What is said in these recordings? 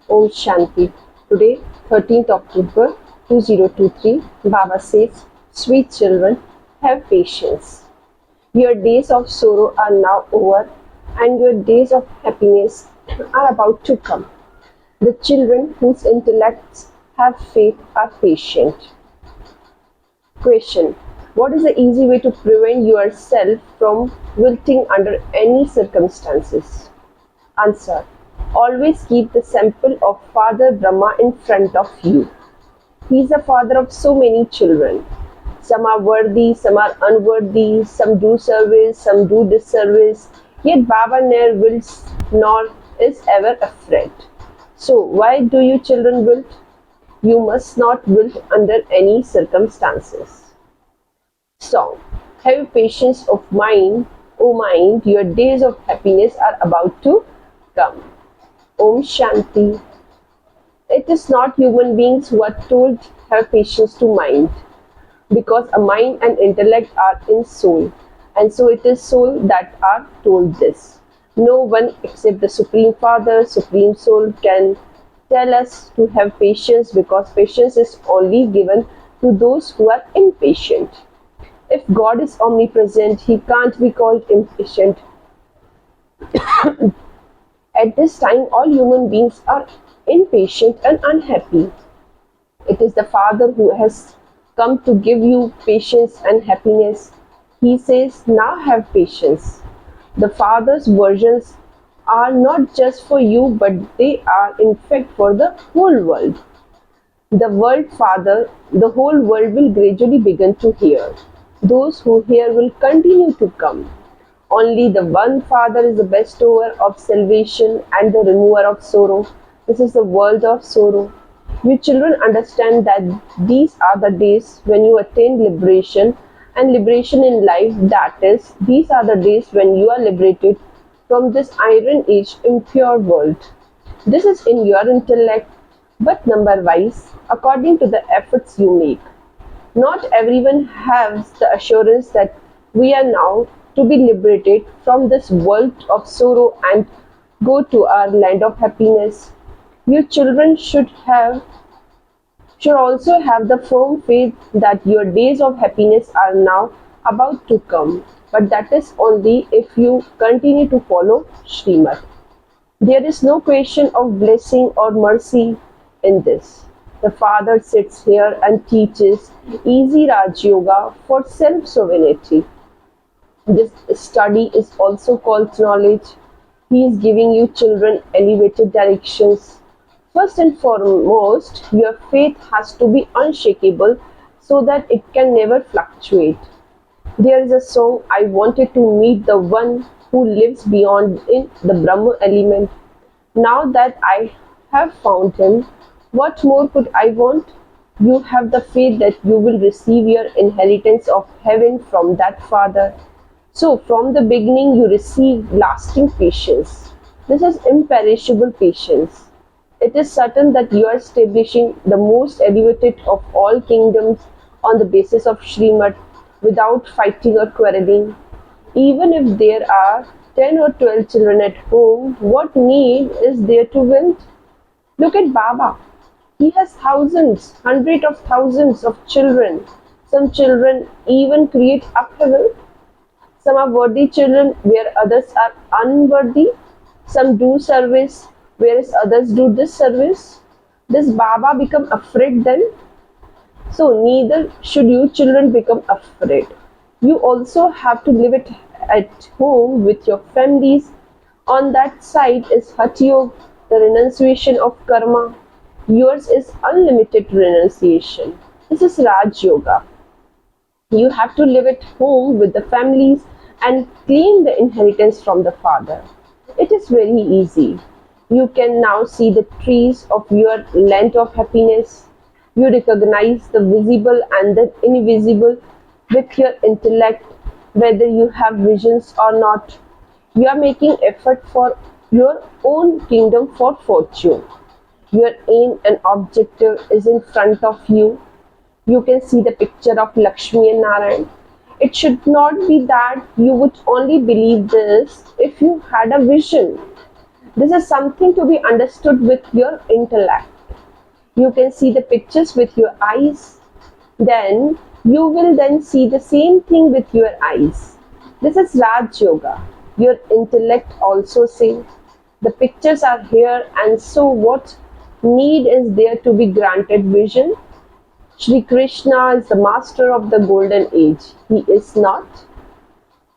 Om Shanti. Today, 13th October 2023, Baba says, Sweet children, have patience. Your days of sorrow are now over, and your days of happiness are about to come. The children whose intellects have faith are patient. Question: what is the easy way to prevent yourself from wilting under any circumstances? Answer: always keep the symbol of Father Brahma in front of you. He is the father of so many children. Some are worthy, some are unworthy, some do service, some do disservice. Yet Baba never wilts nor is ever afraid. So why do you children wilt? You must not wilt under any circumstances. Song: have patience of mind, O mind, your days of happiness are about to come. Om Shanti. It is not human beings who are told have patience to mind, because a mind and intellect are in soul, and so it is soul that are told this. No one except the Supreme Father, Supreme Soul can tell us to have patience, because patience is only given to those who are impatient. If God is omnipresent, He can't be called impatient. At this time, all human beings are impatient and unhappy. It is the Father who has come to give you patience and happiness. He says, now have patience. The Father's versions are not just for you, but they are in fact for the whole world. The world Father, the whole world will gradually begin to hear. Those who hear will continue to come. Only the one Father is the bestower of salvation and the remover of sorrow. This is the world of sorrow. You children understand that these are the days when you attain liberation and liberation in life. That is, these are the days when you are liberated from this iron age impure world. This is in your intellect, but number wise, according to the efforts you make. Not everyone has the assurance that we are now to be liberated from this world of sorrow and go to our land of happiness. You children should also have the firm faith that your days of happiness are now about to come, but that is only if you continue to follow Srimad. There is no question of blessing or mercy in this. The Father sits here and teaches easy Raj Yoga for self-sovereignty. This study is also called knowledge. He is giving you children elevated directions. First and foremost, your faith has to be unshakable so that it can never fluctuate. There is a song, I wanted to meet the one who lives beyond in the Brahma element. Now that I have found him, what more could I want? You have the faith that you will receive your inheritance of heaven from that Father. So from the beginning you receive lasting patience. This is imperishable patience. It is certain that you are establishing the most elevated of all kingdoms on the basis of Srimad without fighting or quarreling. Even if there are 10 or 12 children at home, what need is there to wilt? Look at Baba. He has thousands, hundreds of thousands of children. Some children even create upheaval. Some are worthy children where others are unworthy. Some do service whereas others do disservice. Does Baba become afraid then? So neither should you children become afraid. You also have to live it at home with your families. On that side is Hatha Yoga, the renunciation of karma. Yours is unlimited renunciation. This is Raj Yoga. You have to live at home with the families and claim the inheritance from the Father. It is very easy. You can now see the trees of your land of happiness. You recognize the visible and the invisible with your intellect, whether you have visions or not. You are making effort for your own kingdom for fortune. Your aim and objective is in front of you. You can see the picture of Lakshmi and Narayan. It should not be that you would only believe this if you had a vision. This is something to be understood with your intellect. You can see the pictures with your eyes. Then you will then see the same thing with your eyes. This is Raj Yoga. Your intellect also say the pictures are here, and so what need is there to be granted vision? Shri Krishna is the master of the golden age. He is not.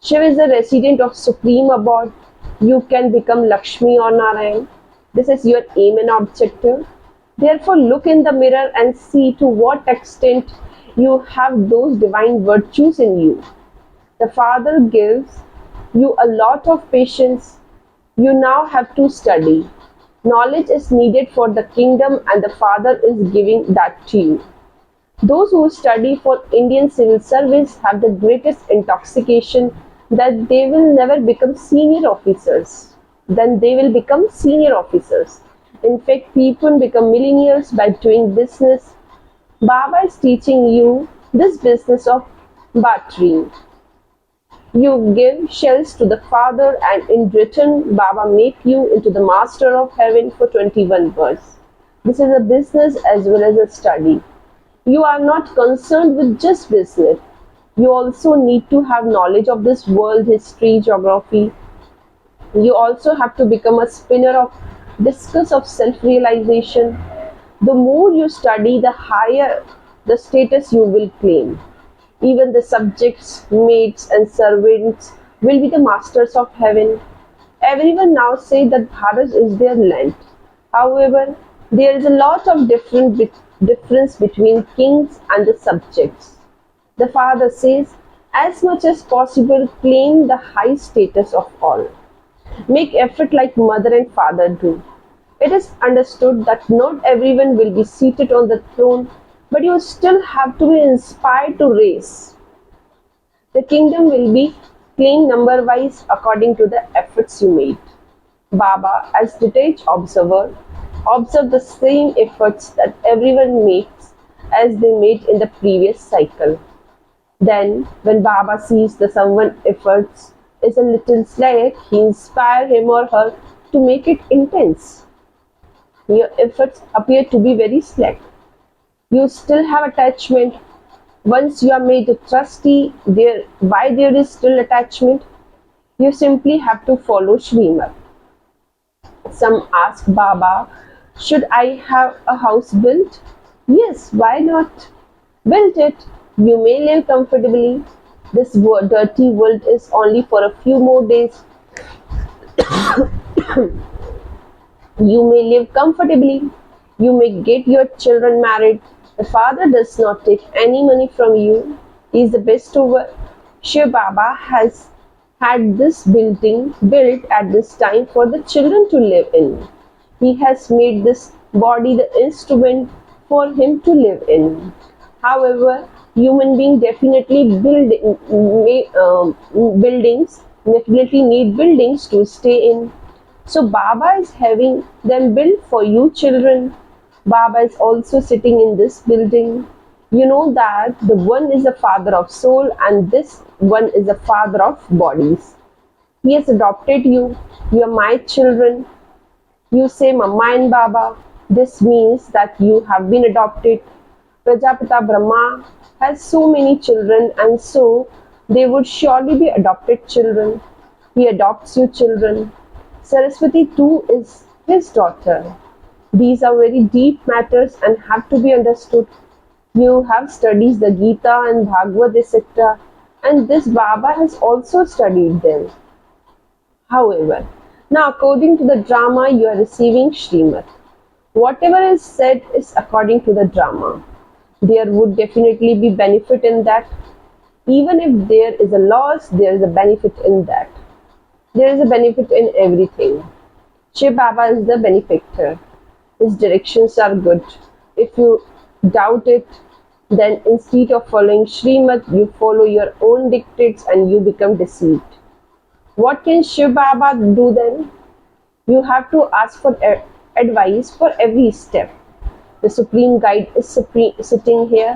Shiva is the resident of supreme abode. You can become Lakshmi or Narayan. This is your aim and objective. Therefore, look in the mirror and see to what extent you have those divine virtues in you. The Father gives you a lot of patience. You now have to study. Knowledge is needed for the kingdom, and the Father is giving that to you. Those who study for Indian civil service have the greatest intoxication that they will never become senior officers. Then they will become senior officers. In fact, people become millionaires by doing business. Baba is teaching you this business of bartering. You give shells to the Father, and in return, Baba make you into the master of heaven for 21 births. This is a business as well as a study. You are not concerned with just business. You also need to have knowledge of this world history, geography. You also have to become a spinner of discus of self-realization. The more you study, the higher the status you will claim. Even the subjects, maids and servants will be the masters of heaven. Everyone now says that Bharat is their land. However, there is a lot of difference between kings and the subjects. The Father says, as much as possible, claim the high status of all. Make effort like mother and father do. It is understood that not everyone will be seated on the throne, but you still have to be inspired to race. The kingdom will be claimed number-wise according to the efforts you made. Baba, as detached observer, observe the same efforts that everyone makes as they made in the previous cycle. Then, when Baba sees that someone's efforts is a little slack, he inspires him or her to make it intense. Your efforts appear to be very slack. You still have attachment. Once you are made a trustee, why there is still attachment? You simply have to follow Srimad. Some ask Baba, should I have a house built? Yes, why not? Build it. You may live comfortably. This dirty world is only for a few more days. You may live comfortably. You may get your children married. The Father does not take any money from you. He is the bestover. Shiv Baba has had this building built at this time for the children to live in. He has made this body the instrument for him to live in. However, human beings definitely need buildings to stay in. So Baba is having them built for you children. Baba is also sitting in this building. You know that the one is the father of soul and this one is the father of bodies. He has adopted you. You are my children. You say Mama and Baba. This means that you have been adopted. Prajapata Brahma has so many children, and so they would surely be adopted children. He adopts you children. Saraswati too is his daughter. These are very deep matters and have to be understood. You have studied the Gita and Bhagavad, etc., and this Baba has also studied them. However, now according to the drama, you are receiving Srimad. Whatever is said is according to the drama. There would definitely be benefit in that. Even if there is a loss, there is a benefit in that. There is a benefit in everything. Shiv Baba is the benefactor. His directions are good. If you doubt it, then instead of following Srimad, you follow your own dictates and you become deceived. What can Shiv Baba do then? You have to ask for advice for every step. The Supreme Guide is sitting here.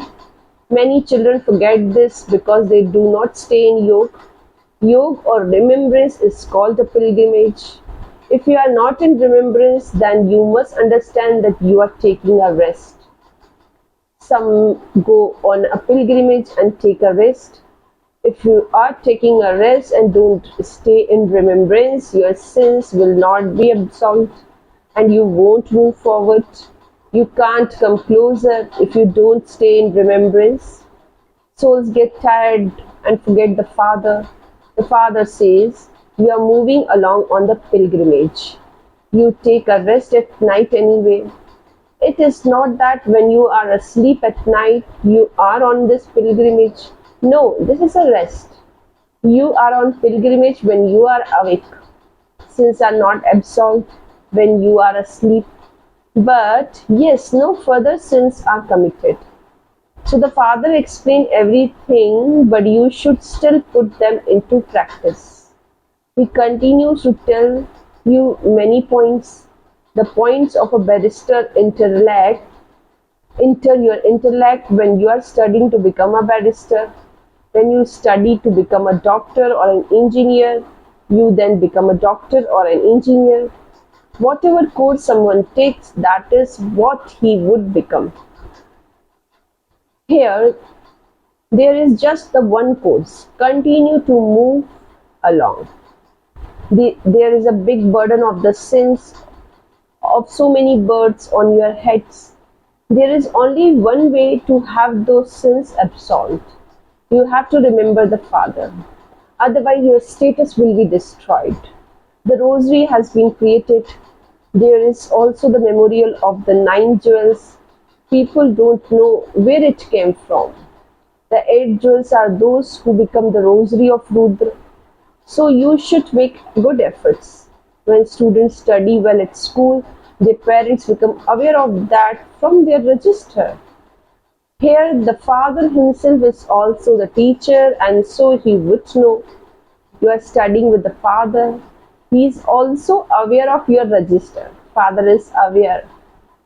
Many children forget this because they do not stay in yoga. Yoga or remembrance is called a pilgrimage. If you are not in remembrance, then you must understand that you are taking a rest. Some go on a pilgrimage and take a rest. If you are taking a rest and don't stay in remembrance, your sins will not be absolved and you won't move forward. You can't come closer if you don't stay in remembrance. Souls get tired and forget the Father. The Father says, "You are moving along on the pilgrimage. You take a rest at night anyway." It is not that when you are asleep at night you are on this pilgrimage. No, this is a rest. You are on pilgrimage when you are awake. Sins are not absolved when you are asleep. But yes, no further sins are committed. So the Father explained everything, but you should still put them into practice. He continues to tell you many points. The points of a barrister enter your intellect when you are studying to become a barrister. When you study to become a doctor or an engineer, you then become a doctor or an engineer. Whatever course someone takes, that is what he would become. Here, there is just the one course. Continue to move along. There is a big burden of the sins of so many birds on your heads. There is only one way to have those sins absolved. You have to remember the Father. Otherwise, your status will be destroyed. The rosary has been created. There is also the memorial of the 9 jewels. People don't know where it came from. The 8 jewels are those who become the rosary of Rudra. So you should make good efforts. When students study well at school, their parents become aware of that from their register. Here the Father himself is also the teacher, and so he would know. You are studying with the Father. He is also aware of your register. Father is aware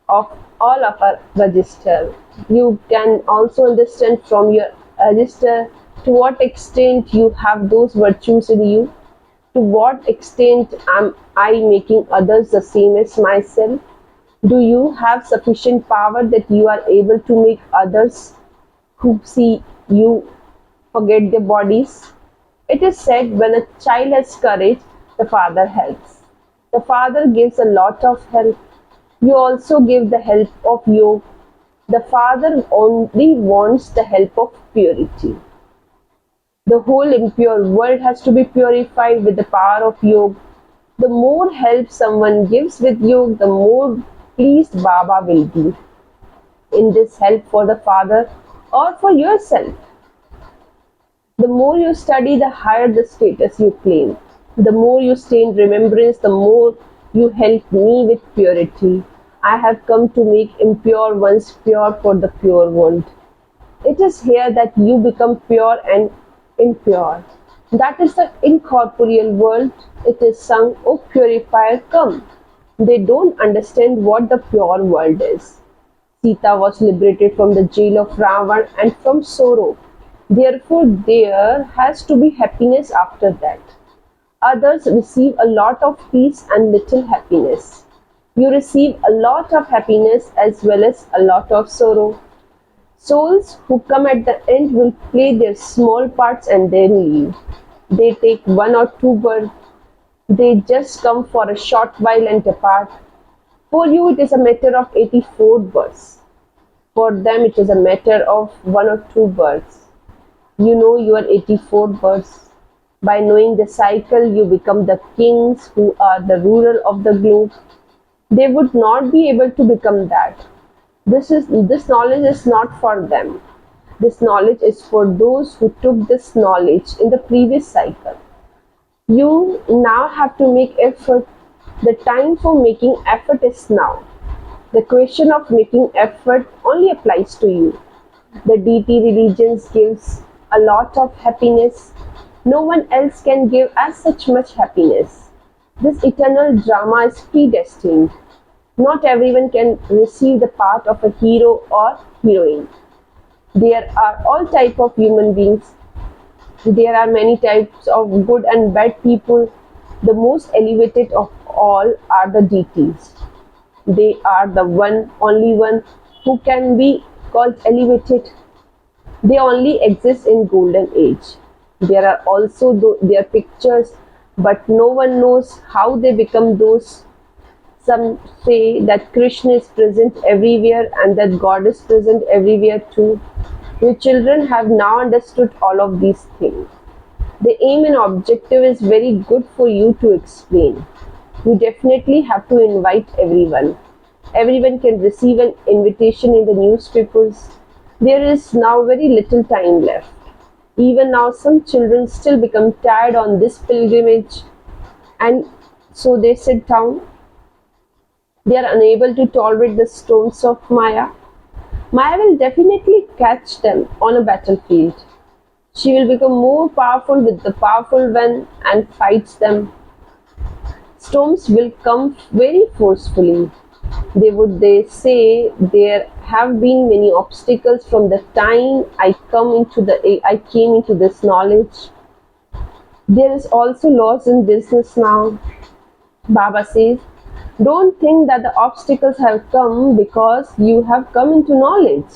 of all of our register. You can also understand from your register to what extent you have those virtues in you. To what extent am I making others the same as myself? Do you have sufficient power that you are able to make others who see you forget their bodies? It is said when a child has courage, the Father helps. The Father gives a lot of help. You also give the help of yoga. The Father only wants the help of purity. The whole impure world has to be purified with the power of yoga. The more help someone gives with yoga, the more pleased Baba will be in this help for the Father or for yourself. The more you study, the higher the status you claim. The more you stay in remembrance, the more you help me with purity. I have come to make impure ones pure for the pure world. It is here that you become pure and impure. That is the incorporeal world. It is sung, "O purifier, come." They don't understand what the pure world is. Sita was liberated from the jail of Ravan and from sorrow. Therefore, there has to be happiness after that. Others receive a lot of peace and little happiness. You receive a lot of happiness as well as a lot of sorrow. Souls who come at the end will play their small parts and then leave. They take 1 or 2 births. They just come for a short while and depart. For you, it is a matter of 84 births. For them, it is a matter of 1 or 2 births. You know your 84 births. By knowing the cycle, you become the kings who are the ruler of the globe. They would not be able to become that. This knowledge is not for them. This knowledge is for those who took this knowledge in the previous cycle. You now have to make effort. The time for making effort is now. The question of making effort only applies to you. The deity religions gives a lot of happiness. No one else can give as such much happiness. This eternal drama is predestined. Not everyone can receive the part of a hero or heroine. There are all types of human beings. There are many types of good and bad people. The most elevated of all are the deities. They are the one, only one who can be called elevated. They only exist in golden age. There are also their pictures, but no one knows how they become those. Some say that Krishna is present everywhere and that God is present everywhere too. Your children have now understood all of these things. The aim and objective is very good for you to explain. You definitely have to invite everyone. Everyone can receive an invitation in the newspapers. There is now very little time left. Even now, some children still become tired on this pilgrimage, and so they sit down. They are unable to tolerate the storms of Maya. Maya will definitely catch them on a battlefield. She will become more powerful with the powerful one and fights them. Storms will come very forcefully. They say there have been many obstacles from the time I came into this knowledge. There is also loss in business now. Baba says, don't think that the obstacles have come because you have come into knowledge.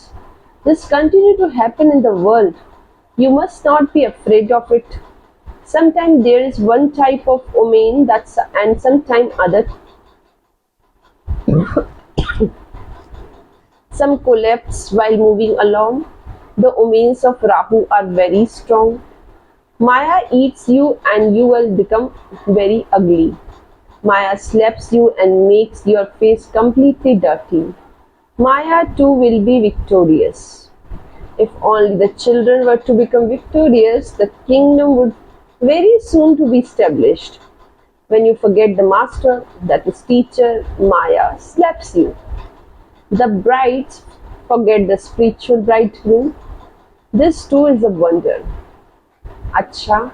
This continue to happen in the world. You must not be afraid of it. Sometimes there is one type of omen and sometimes other. Some collapse while moving along. The omens of Rahu are very strong. Maya eats you and you will become very ugly. Maya slaps you and makes your face completely dirty. Maya too will be victorious. If only the children were to become victorious, the kingdom would very soon to be established. When you forget the master, that is teacher, Maya slaps you. The brides forget the spiritual bridegroom. This too is a wonder. Acha.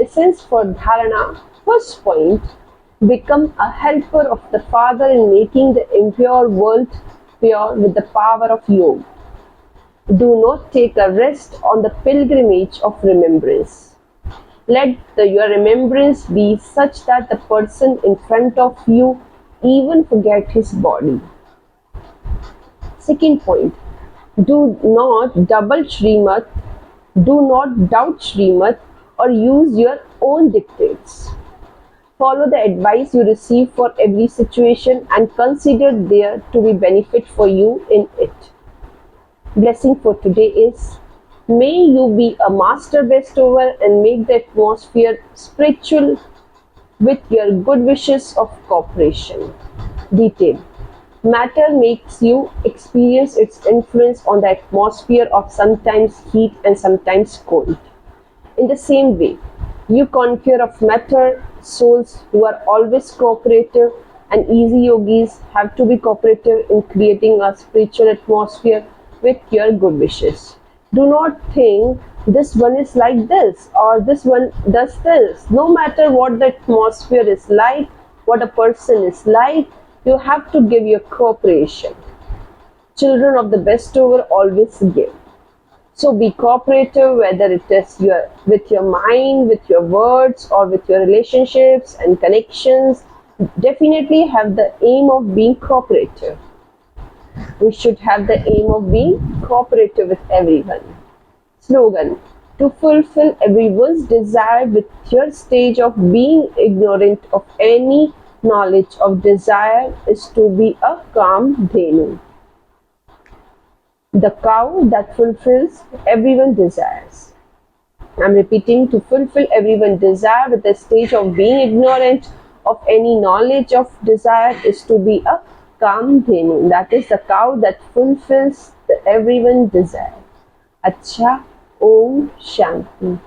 Essence for dharana. First point. Become a helper of the Father in making the impure world pure with the power of yoga. Do not take a rest on the pilgrimage of remembrance. Let your remembrance be such that the person in front of you even forget his body. Second point, do not double Srimad, do not doubt Srimad or use your own dictates. Follow the advice you receive for every situation and consider there to be benefit for you in it. Blessing for today is, may you be a master bestower and make the atmosphere spiritual with your good wishes of cooperation. Detail. Matter makes you experience its influence on the atmosphere of sometimes heat and sometimes cold. In the same way, you conquer of matter. Souls who are always cooperative and easy yogis have to be cooperative in creating a spiritual atmosphere with your good wishes. Do not think this one is like this or this one does this. No matter what the atmosphere is like, what a person is like, you have to give your cooperation. Children of the bestover always give. So be cooperative, whether it is with your mind, with your words, or with your relationships and connections. Definitely have the aim of being cooperative. We should have the aim of being cooperative with everyone. Slogan: to fulfill everyone's desire with your stage of being ignorant of any knowledge of desire is to be a calm dhenu. The cow that fulfills everyone's desires. I'm repeating, to fulfill everyone's desire with the stage of being ignorant of any knowledge of desire is to be a calm dhenu. That is the cow that fulfills everyone's desire. Acha, Om Shanti.